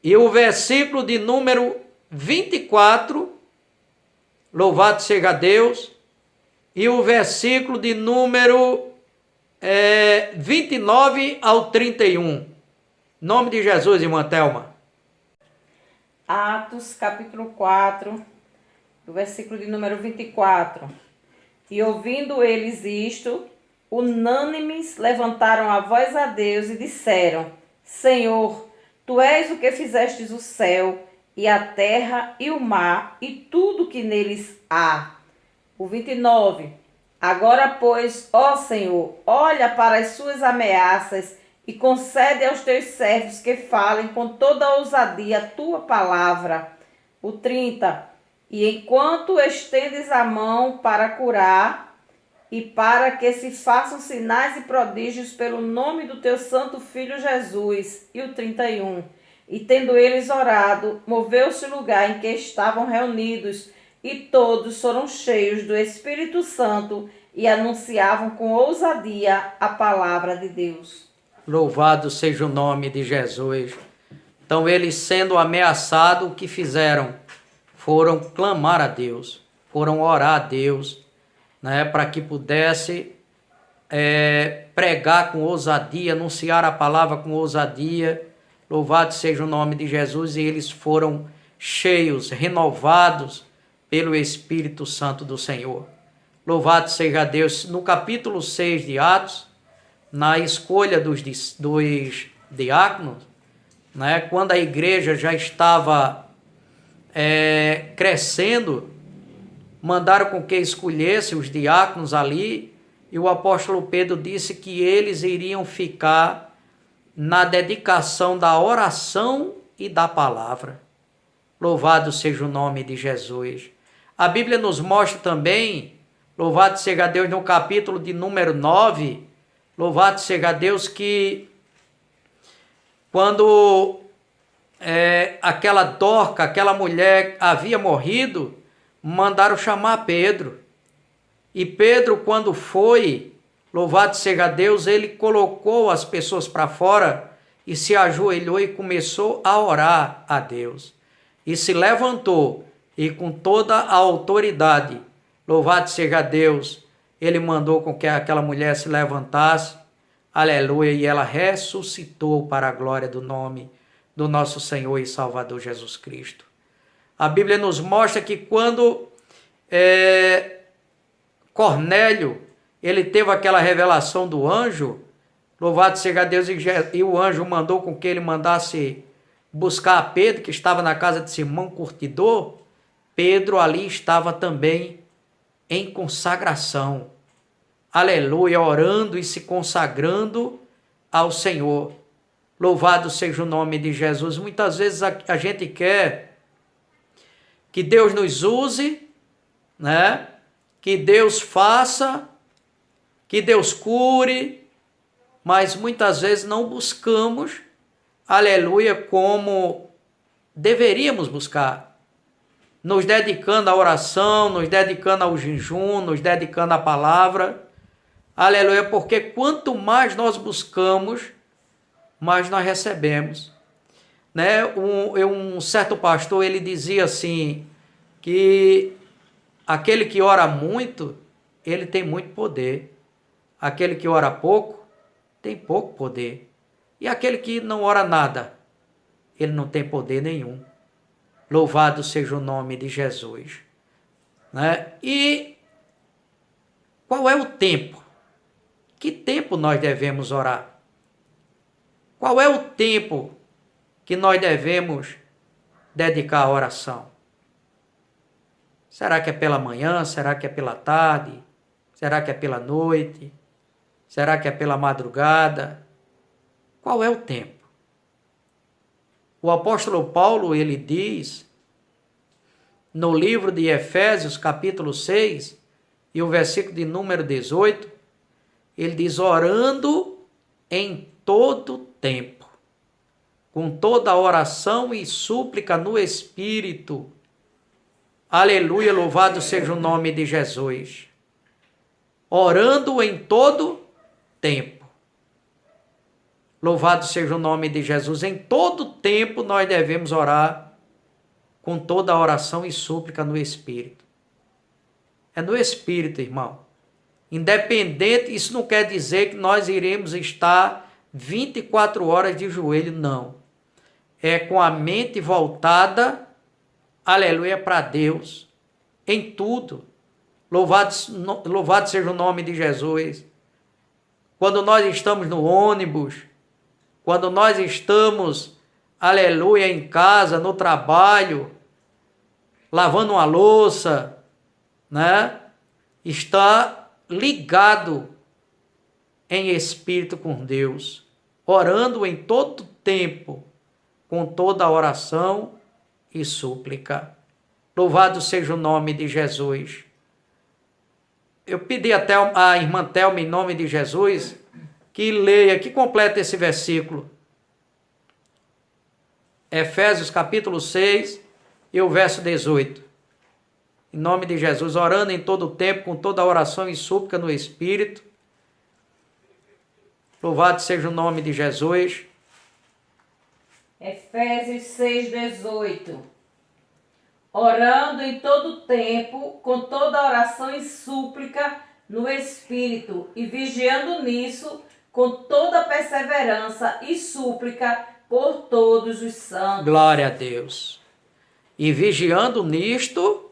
e o versículo de número 24, louvado seja Deus, e o versículo de número 29 ao 31. Em nome de Jesus, irmã Thelma. Atos, capítulo 4, do versículo de número 24. E ouvindo eles isto, unânimes levantaram a voz a Deus e disseram, Senhor, Tu és o que fizestes o céu, e a terra, e o mar, e tudo que neles há. O 29. Agora, pois, ó Senhor, olha para as suas ameaças e concede aos teus servos que falem com toda a ousadia a tua palavra. O 30. E enquanto estendes a mão para curar e para que se façam sinais e prodígios pelo nome do teu santo Filho Jesus. E o 31. E tendo eles orado, moveu-se o lugar em que estavam reunidos, e todos foram cheios do Espírito Santo e anunciavam com ousadia a palavra de Deus. Louvado seja o nome de Jesus. Então eles, sendo ameaçados, o que fizeram? Foram clamar a Deus, foram orar a Deus. né, para que pudesse pregar com ousadia, anunciar a palavra com ousadia. Louvado seja o nome de Jesus. E eles foram cheios, renovados pelo Espírito Santo do Senhor. Louvado seja Deus. No capítulo 6 de Atos, na escolha dos diáconos, né, quando a igreja já estava crescendo, mandaram com que escolhesse os diáconos ali, e o apóstolo Pedro disse que eles iriam ficar na dedicação da oração e da palavra. Louvado seja o nome de Jesus. A Bíblia nos mostra também, louvado seja Deus, no capítulo de número 9, louvado seja Deus, que quando aquela Dorca, aquela mulher havia morrido, mandaram chamar Pedro. E Pedro, quando foi, louvado seja Deus, ele colocou as pessoas para fora e se ajoelhou e começou a orar a Deus. E se levantou e com toda a autoridade, louvado seja Deus, ele mandou com que aquela mulher se levantasse, aleluia, e ela ressuscitou para a glória do nome do nosso Senhor e Salvador Jesus Cristo. A Bíblia nos mostra que quando Cornélio, ele teve aquela revelação do anjo, louvado seja Deus, e o anjo mandou com que ele mandasse buscar a Pedro, que estava na casa de Simão Curtidor. Pedro ali estava também em consagração, aleluia, orando e se consagrando ao Senhor. Louvado seja o nome de Jesus. Muitas vezes a gente quer que Deus nos use, né? Que Deus faça, que Deus cure, mas muitas vezes não buscamos, aleluia, como deveríamos buscar, nos dedicando à oração, nos dedicando ao jejum, nos dedicando à palavra, aleluia, porque quanto mais nós buscamos, mais nós recebemos, né? Um certo pastor, ele dizia assim, que aquele que ora muito, ele tem muito poder. Aquele que ora pouco, tem pouco poder. E aquele que não ora nada, ele não tem poder nenhum. Louvado seja o nome de Jesus. Né? E qual é o tempo? Que tempo nós devemos orar? Qual é o tempo que nós devemos dedicar à oração? Será que é pela manhã? Será que é pela tarde? Será que é pela noite? Será que é pela madrugada? Qual é o tempo? O apóstolo Paulo, ele diz, no livro de Efésios, capítulo 6, e o versículo de número 18, ele diz, orando em todo tempo, com toda oração e súplica no Espírito. Aleluia, louvado seja o nome de Jesus. Orando em todo tempo. Louvado seja o nome de Jesus. Em todo tempo nós devemos orar com toda a oração e súplica no Espírito. É no Espírito, irmão. Independente, isso não quer dizer que nós iremos estar 24 horas de joelho, não. É com a mente voltada, aleluia, para Deus, em tudo. Louvado seja o nome de Jesus. Quando nós estamos no ônibus, quando nós estamos, aleluia, em casa, no trabalho, lavando uma louça, né? Está ligado em espírito com Deus, orando em todo tempo, com toda a oração e súplica. Louvado seja o nome de Jesus. Eu pedi até a irmã Thelma, em nome de Jesus, que leia, que complete esse versículo. Efésios capítulo 6 e o verso 18. Em nome de Jesus, orando em todo o tempo, com toda a oração e súplica no Espírito. Louvado seja o nome de Jesus. Efésios 6, 18. orando em todo tempo, com toda oração e súplica no Espírito, e vigiando nisso, com toda perseverança e súplica por todos os santos. Glória a Deus. E vigiando nisto,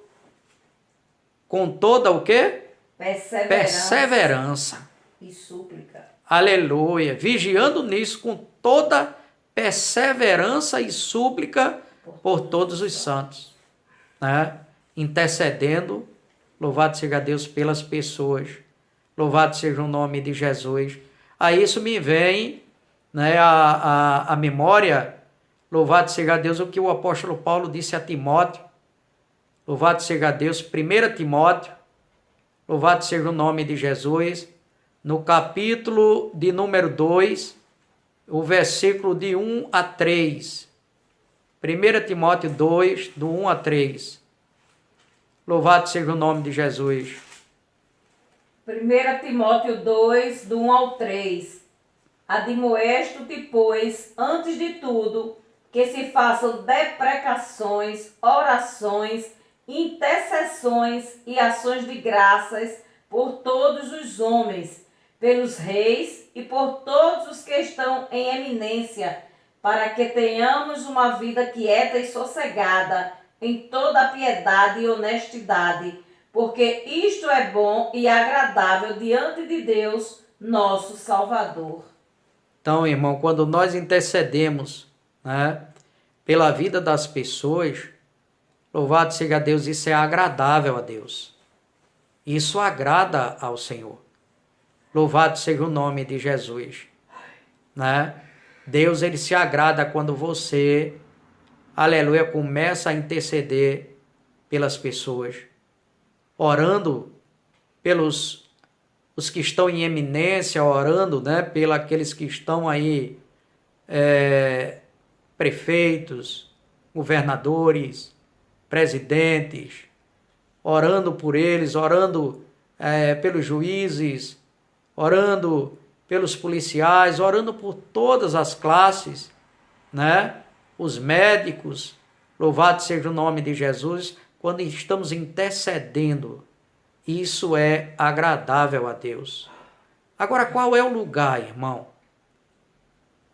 com toda o quê? Perseverança. E súplica. Aleluia. Vigiando nisso com toda perseverança e súplica por todos os santos. Né? Intercedendo, louvado seja Deus pelas pessoas. Louvado seja o nome de Jesus. A isso me vem, né, a memória, louvado seja Deus, o que o apóstolo Paulo disse a Timóteo. Louvado seja Deus, 1 Timóteo, louvado seja o nome de Jesus, no capítulo de número 2, o versículo de 1 a 3. 1 Timóteo 2, do 1 a 3. Louvado seja o nome de Jesus. 1 Timóteo 2, do 1 ao 3. Admoesto-te, pois, antes de tudo, que se façam deprecações, orações, intercessões e ações de graças por todos os homens, pelos reis e por todos os que estão em eminência, para que tenhamos uma vida quieta e sossegada, em toda piedade e honestidade, porque isto é bom e agradável diante de Deus, nosso Salvador. Então, irmão, quando nós intercedemos, né, pela vida das pessoas, louvado seja Deus, isso é agradável a Deus. Isso agrada ao Senhor. Louvado seja o nome de Jesus. Né? Deus, ele se agrada quando você, aleluia, começa a interceder pelas pessoas, orando pelos os que estão em eminência, orando, né, pelos aqueles que estão aí, prefeitos, governadores, presidentes, orando por eles, orando pelos juízes, orando pelos policiais, orando por todas as classes, né? Os médicos, louvado seja o nome de Jesus, quando estamos intercedendo, isso é agradável a Deus. Agora, qual é o lugar, irmão?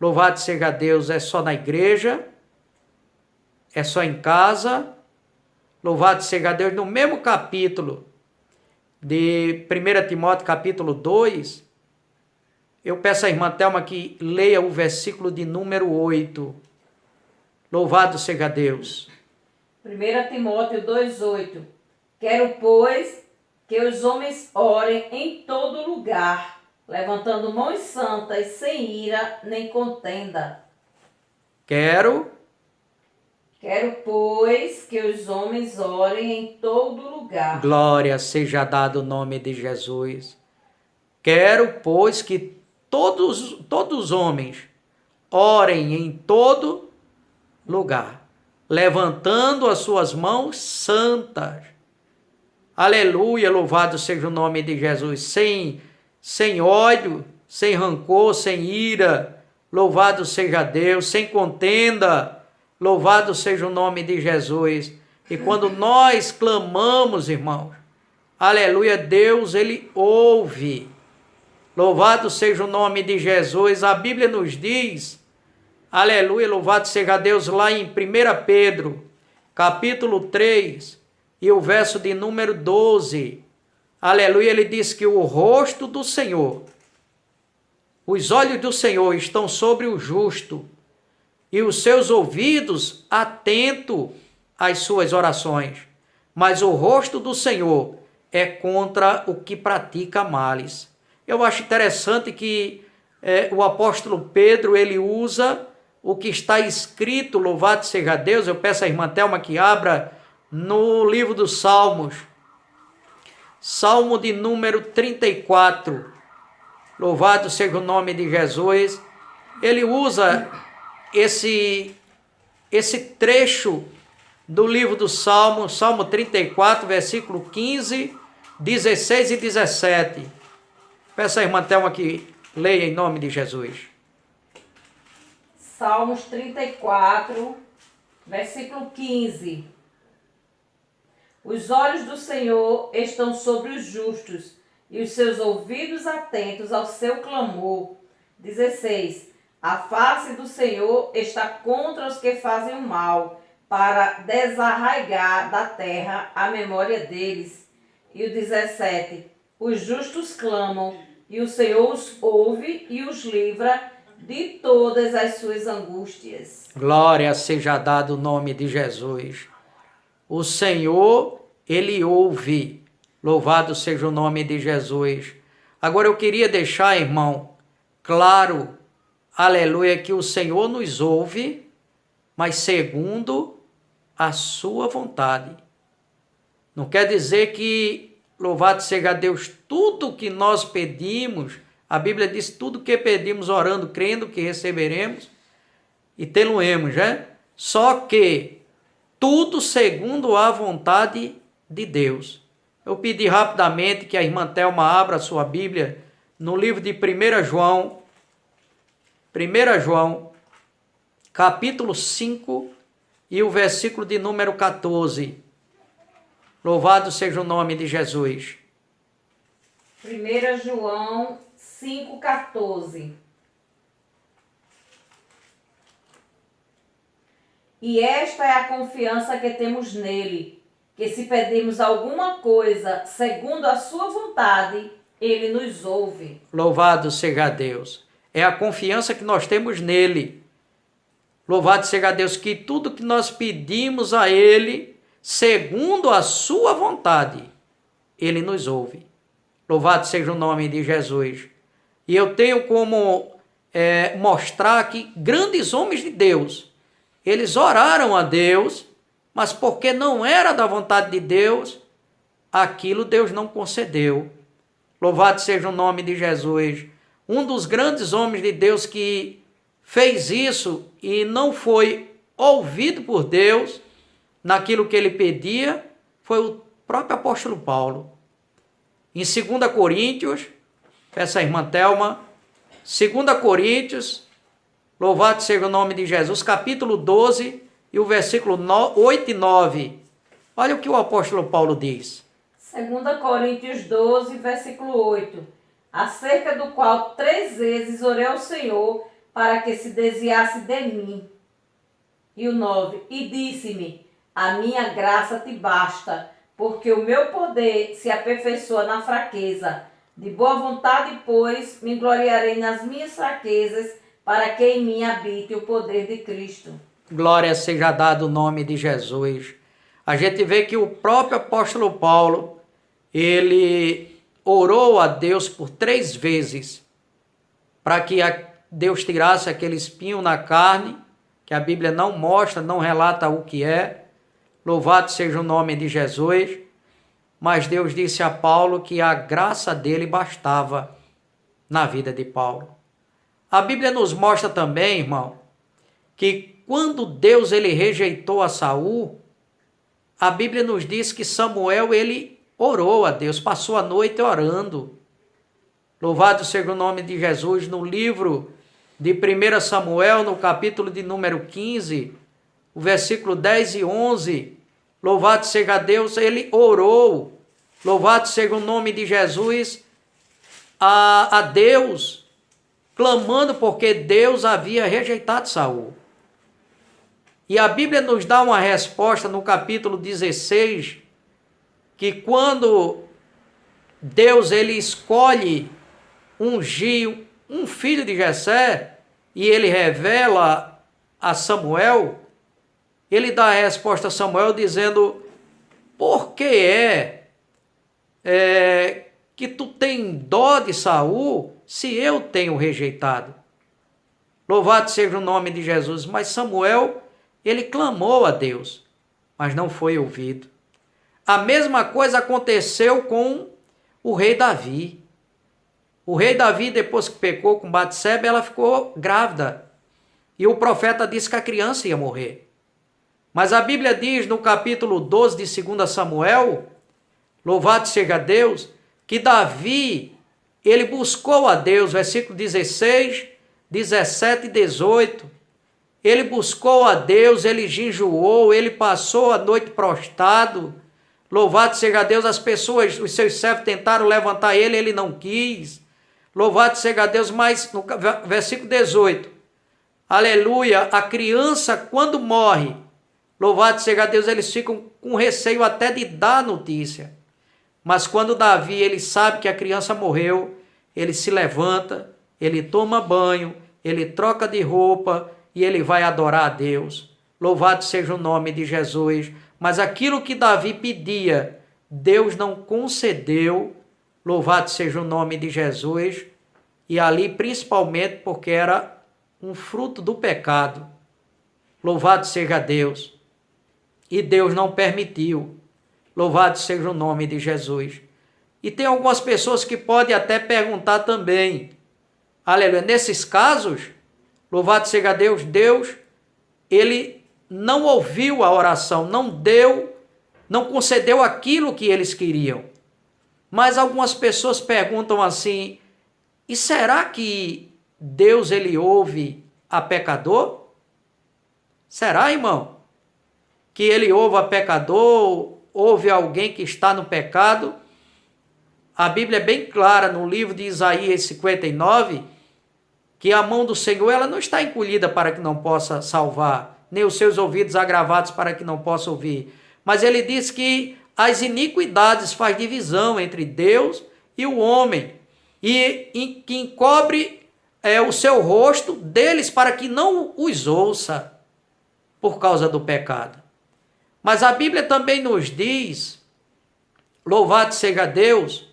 Louvado seja Deus, é só na igreja? É só em casa? Louvado seja Deus, no mesmo capítulo de 1 Timóteo, capítulo 2, eu peço à irmã Thelma que leia o versículo de número 8. Louvado seja Deus. 1 Timóteo 2,8. Quero, pois, que os homens orem em todo lugar, levantando mãos santas, sem ira nem contenda. Quero, pois, que os homens orem em todo lugar. Glória seja dado o nome de Jesus. Quero, pois, que todos os homens orem em todo lugar, levantando as suas mãos santas. Aleluia, louvado seja o nome de Jesus. Sem ódio, sem rancor, sem ira. Louvado seja Deus, sem contenda. Louvado seja o nome de Jesus. E quando nós clamamos, irmãos, aleluia, Deus, ele ouve. Louvado seja o nome de Jesus. A Bíblia nos diz, aleluia, louvado seja Deus, lá em 1 Pedro, capítulo 3, e o verso de número 12. Aleluia, ele diz que o rosto do Senhor, os olhos do Senhor estão sobre o justo, e os seus ouvidos atentos às suas orações. Mas o rosto do Senhor é contra o que pratica males. Eu acho interessante que o apóstolo Pedro, ele usa o que está escrito, louvado seja Deus. Eu peço à irmã Thelma que abra no livro dos Salmos. Salmo de número 34. Louvado seja o nome de Jesus. Ele usa esse trecho do livro do Salmo, Salmo 34, versículo 15, 16 e 17. Peço à irmã Thelma que leia em nome de Jesus. Salmos 34, versículo 15. Os olhos do Senhor estão sobre os justos, e os seus ouvidos atentos ao seu clamor. 16. A face do Senhor está contra os que fazem o mal, para desarraigar da terra a memória deles. E o 17. Os justos clamam, e o Senhor os ouve e os livra de todas as suas angústias. Glória seja dado o nome de Jesus. O Senhor, Ele ouve. Louvado seja o nome de Jesus. Agora eu queria deixar, irmão, claro, aleluia, que o Senhor nos ouve, mas segundo a sua vontade. Não quer dizer que, louvado seja Deus, tudo que nós pedimos, a Bíblia diz, tudo que pedimos orando, crendo que receberemos e tê-lo-emos, né? Só que tudo segundo a vontade de Deus. Eu pedi rapidamente que a irmã Thelma abra a sua Bíblia no livro de 1 João, capítulo 5 e o versículo de número 14. Louvado seja o nome de Jesus. 1 João 5,14. E esta é a confiança que temos nele, que se pedirmos alguma coisa segundo a sua vontade, ele nos ouve. Louvado seja Deus. É a confiança que nós temos nele. Louvado seja Deus, que tudo que nós pedimos a ele, segundo a sua vontade, ele nos ouve. Louvado seja o nome de Jesus. E eu tenho como mostrar que grandes homens de Deus, eles oraram a Deus, mas porque não era da vontade de Deus, aquilo Deus não concedeu. Louvado seja o nome de Jesus. Um dos grandes homens de Deus que fez isso e não foi ouvido por Deus naquilo que ele pedia foi o próprio apóstolo Paulo. Em 2 Coríntios, peça a irmã Thelma, 2 Coríntios, louvado seja o nome de Jesus, capítulo 12 e o versículo 8 e 9. Olha o que o apóstolo Paulo diz. 2 Coríntios 12, versículo 8. Acerca do qual 3 vezes orei ao Senhor para que se desviasse de mim. E o 9. E disse-me, a minha graça te basta, porque o meu poder se aperfeiçoa na fraqueza. De boa vontade, pois, me gloriarei nas minhas fraquezas, para que em mim habite o poder de Cristo. Glória seja dado o nome de Jesus. A gente vê que o próprio apóstolo Paulo, ele orou a Deus por 3 vezes, para que Deus tirasse aquele espinho na carne, que a Bíblia não mostra, não relata o que é. Louvado seja o nome de Jesus. Mas Deus disse a Paulo que a graça dele bastava na vida de Paulo. A Bíblia nos mostra também, irmão, que quando Deus ele rejeitou a Saul, a Bíblia nos diz que Samuel ele orou a Deus, passou a noite orando. Louvado seja o nome de Jesus. No livro de 1 Samuel, no capítulo de número 15, o versículo 10 e 11, louvado seja Deus, ele orou, louvado seja o nome de Jesus, a Deus, clamando porque Deus havia rejeitado Saul. E a Bíblia nos dá uma resposta no capítulo 16, que quando Deus ele escolhe ungir um filho de Jessé, e ele revela a Samuel, ele dá a resposta a Samuel dizendo, por que que tu tem dó de Saul, se eu tenho rejeitado? Louvado seja o nome de Jesus. Mas Samuel, ele clamou a Deus, mas não foi ouvido. A mesma coisa aconteceu com o rei Davi. O rei Davi, depois que pecou com Batseba, ela ficou grávida. E o profeta disse que a criança ia morrer. Mas a Bíblia diz no capítulo 12 de 2 Samuel, louvado seja Deus, que Davi, ele buscou a Deus, versículo 16, 17 e 18. Ele buscou a Deus, ele jejuou, ele passou a noite prostrado, Louvado seja Deus, as pessoas, os seus servos tentaram levantar ele, ele não quis. Louvado seja Deus, mas no versículo 18, aleluia, a criança quando morre, louvado seja Deus, eles ficam com receio até de dar notícia. Mas quando Davi, ele sabe que a criança morreu, ele se levanta, ele toma banho, ele troca de roupa e ele vai adorar a Deus. Louvado seja o nome de Jesus. Mas aquilo que Davi pedia, Deus não concedeu. Louvado seja o nome de Jesus. E ali principalmente porque era um fruto do pecado. Louvado seja Deus. E Deus não permitiu. Louvado seja o nome de Jesus. E tem algumas pessoas que podem até perguntar também. Aleluia. Nesses casos, louvado seja Deus, Deus, ele não ouviu a oração, não concedeu aquilo que eles queriam. Mas algumas pessoas perguntam assim, e será que Deus ele ouve a pecador? Será, irmão? Que ele ouve a pecador, ouve alguém que está no pecado? A Bíblia é bem clara no livro de Isaías 59, que a mão do Senhor ela não está encolhida para que não possa salvar, nem os seus ouvidos agravados para que não possa ouvir. Mas ele diz que as iniquidades faz divisão entre Deus e o homem, e que encobre o seu rosto deles para que não os ouça por causa do pecado. Mas a Bíblia também nos diz, louvado seja Deus,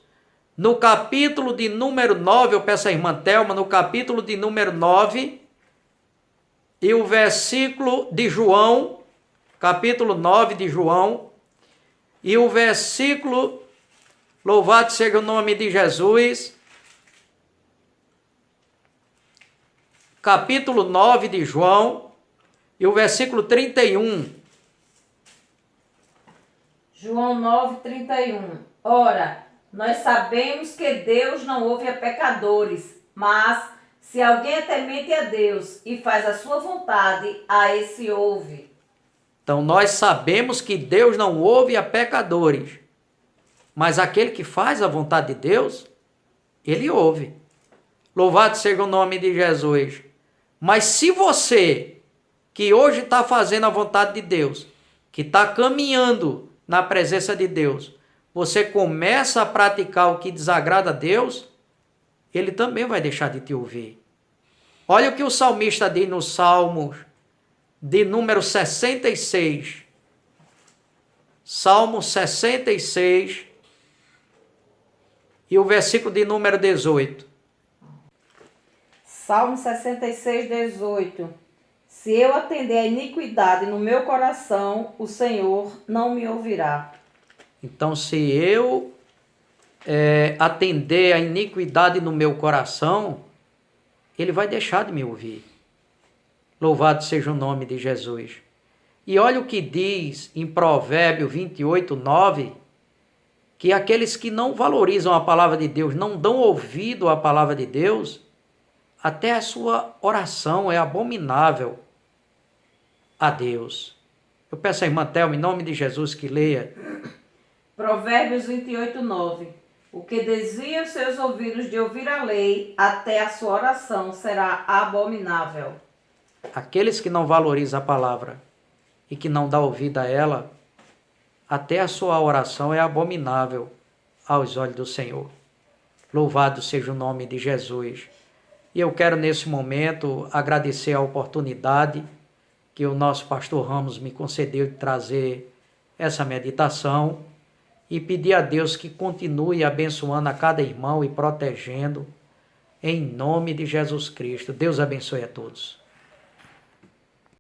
no capítulo de número 9, eu peço à irmã Thelma, no capítulo de número 9, e o versículo de João, capítulo 9 de João, e o versículo, louvado seja o nome de Jesus, capítulo 9 de João, e o versículo 31. João 9, 31. Ora, nós sabemos que Deus não ouve a pecadores, mas se alguém é temente a Deus e faz a sua vontade, a esse ouve. Então nós sabemos que Deus não ouve a pecadores, mas aquele que faz a vontade de Deus, ele ouve. Louvado seja o nome de Jesus. Mas se você, que hoje está fazendo a vontade de Deus, que está caminhando na presença de Deus, você começa a praticar o que desagrada a Deus, ele também vai deixar de te ouvir. Olha o que o salmista diz no Salmo de número 66. Salmo 66 e o versículo de número 18. Salmo 66, 18. Se eu atender a iniquidade no meu coração, o Senhor não me ouvirá. Então, se eu atender a iniquidade no meu coração, ele vai deixar de me ouvir. Louvado seja o nome de Jesus. E olha o que diz em Provérbio 28, 9, que aqueles que não valorizam a palavra de Deus, não dão ouvido à palavra de Deus, até a sua oração é abominável a Deus. Eu peço à irmã Thelma, em nome de Jesus, que leia. Provérbios 28, 9. O que desvia os seus ouvidos de ouvir a lei, até a sua oração será abominável. Aqueles que não valorizam a palavra e que não dão ouvido a ela, até a sua oração é abominável aos olhos do Senhor. Louvado seja o nome de Jesus. E eu quero nesse momento agradecer a oportunidade que o nosso pastor Ramos me concedeu de trazer essa meditação e pedir a Deus que continue abençoando a cada irmão e protegendo em nome de Jesus Cristo. Deus abençoe a todos.